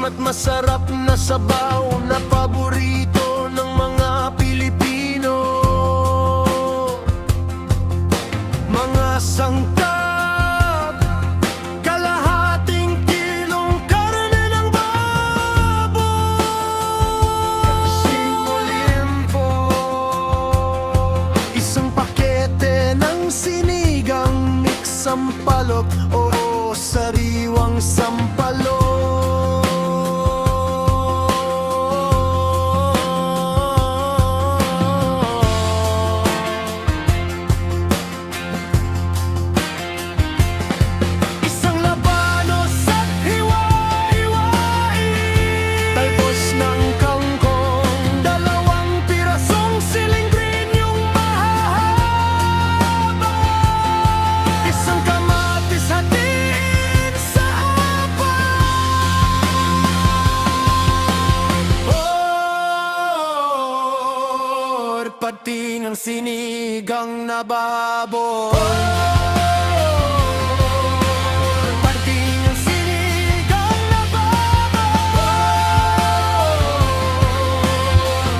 at masarap na sabaw na paborito ng mga Pilipino. Mga sangkap, kalahating kilong karne ng baboy, singko limpo, isang pakete ng sinigang mix sampalok o sariwang sampalok. Pati ng sinigang na baboy. Pati ng sinigang na baboy.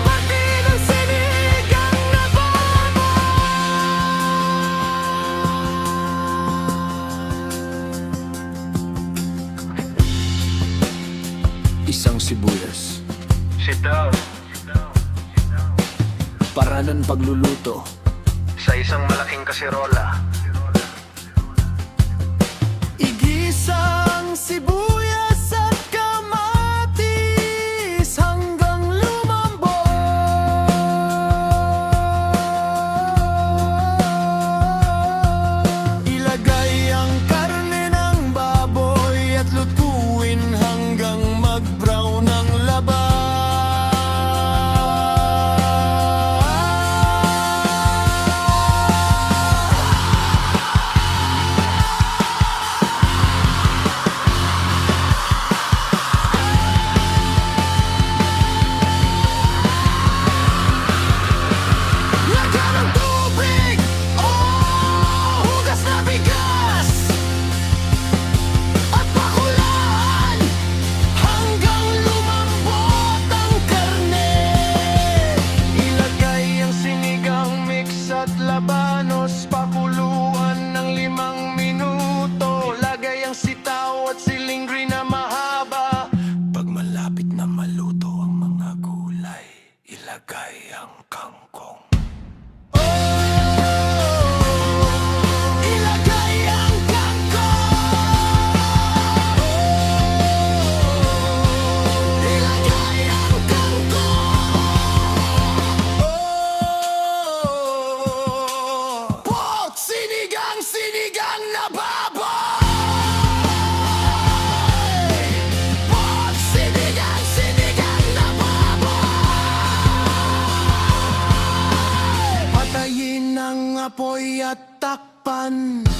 Pati ng sinigang na baboy. Isang sibuyas. Sit down. Para ng pagluluto Sa isang malaking kaserola, igisang sibuyas at kamatis hanggang lumambot. Ilagay ang karne ng baboy at lutuin hanggang mag-brown ang laba. Labanos, pakuluan ng 5 minuto. Lagay ang sitaw at silingri na mahaba. Pag malapit na maluto ang mga gulay, ilagay ang kangkong. Sinigang na baboy! Pork sinigang na baboy! Patayin ang apoy at takpan.